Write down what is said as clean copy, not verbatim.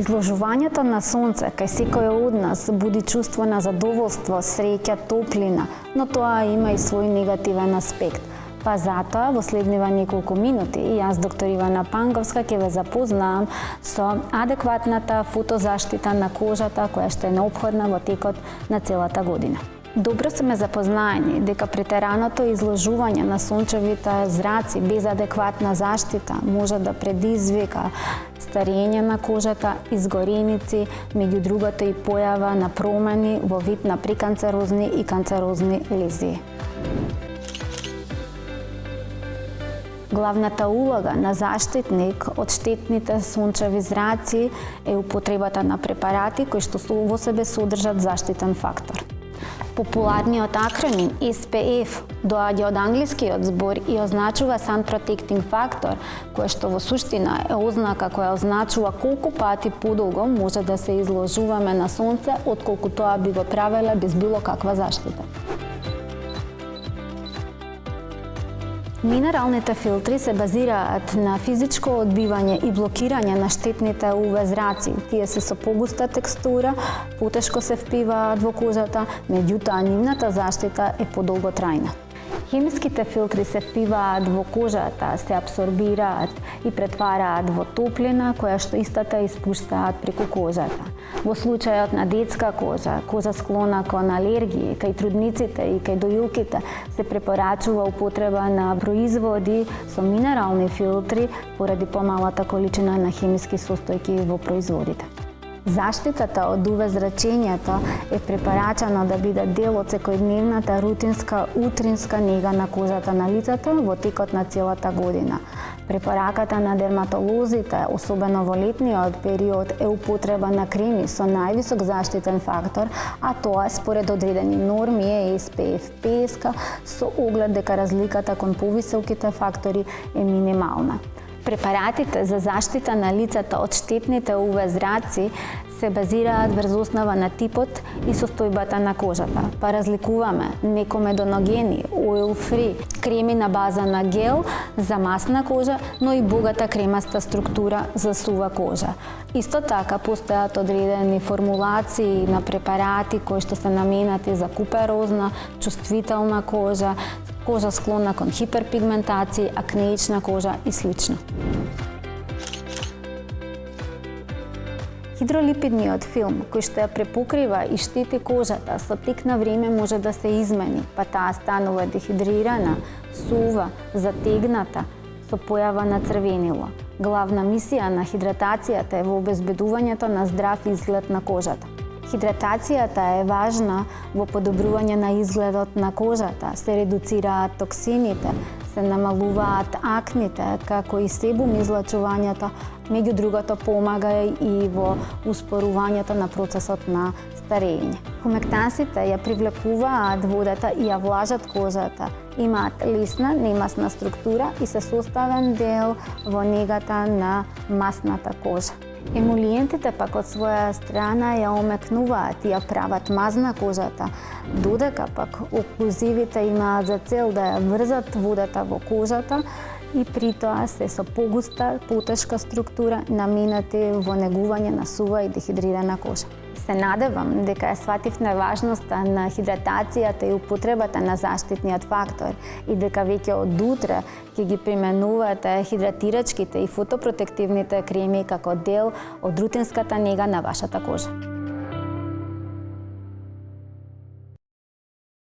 Изложувањето на сонце кај секој од нас буди чувство на задоволство, среќа, топлина, но тоа има и свој негативен аспект. Па затоа, во следнива неколку минути, јас, доктор Ивана Панговска, ќе ве запознаам со адекватната фотозаштита на кожата која што е неопходна во текот на целата година. Добро сме запознаени дека претераното изложување на сончевите зраци без адекватна заштита може да предизвика старење на кожата, изгореници, меѓу другото и појава на промени во вид на преканцерозни и канцерозни лезии. Главната улога на заштитник од штетните сончеви зраци е употребата на препарати кои што во себе содржат заштитен фактор. Популарниот акроним SPF доаѓа од англискиот збор и означува Sun Protecting Factor, кој што во суштина е ознака која означува колку пати подолго може да се изложуваме на сонце отколку тоа би го правеле без било каква заштита. Минералните филтри се базираат на физичко одбивање и блокирање на штетните UV зраци. Тие се со погуста текстура, потешко се впиваат во кожата, меѓутоа нивната заштита е подолготрајна. Хемиските филтри се впиваат во кожата, се абсорбираат и претвараат во топлина која што истата испуштаат преку кожата. Во случајот на детска кожа, кожа склона кон алергии, кај трудниците и кај доилките се препорачува употреба на производи со минерални филтри поради помалата количина на хемиски состојки во производите. Заштитата од UV зрачењето е препорачано да биде дел од секојдневната рутинска утринска нега на кожата на лицето во текот на целата година. Препораката на дерматолозите, особено во летниот период, е употреба на креми со највисок заштитен фактор, а тоа според одредени норми е SPF 50 со оглед дека разликата кон повисоките фактори е минимална. Препаратите за заштита на лицето од штетните UV зраци се базираат врз основа на типот и состојбата на кожата. Па разликуваме некомедоногени, oil-free, креми на база на гел за масна кожа, но и богата кремаста структура за сува кожа. Исто така постојат одредени формулации на препарати кои што се наменати за куперозна, чувствителна кожа, кожа склона кон хиперпигментација, акнеична кожа и слично. Хидролипидниот филм, кој што ја препокрива и штити кожата, со тек на време може да се измени, па таа станува дехидрирана, сува, затегната, со појава на црвенило. Главна мисија на хидратацијата е во обезбедувањето на здрав изглед на кожата. Хидратацијата е важна во подобрување на изгледот на кожата, се редуцираат токсините, се намалуваат акните, како и себум излачувањето, меѓу другото помага и во успорувањето на процесот на старење. Хумектансите ја привлекуваат водата и ја влажат кожата. Имаат лесна, немасна структура и се составен дел во негата на масната кожа. Емулиентите пак од своја страна ја омекнуваат и ја прават мазна кожата, додека пак оклузивите имаат за цел да ја врзат водата во кожата и при тоа се со погуста, потешка структура наменати во негување на сува и дехидрирана кожа. Се надевам дека ја свативме важноста на хидратацијата и употребата на заштитниот фактор и дека веќе од утре ќе ги применувате хидратирачките и фотопротективните креми како дел од рутинската нега на вашата кожа.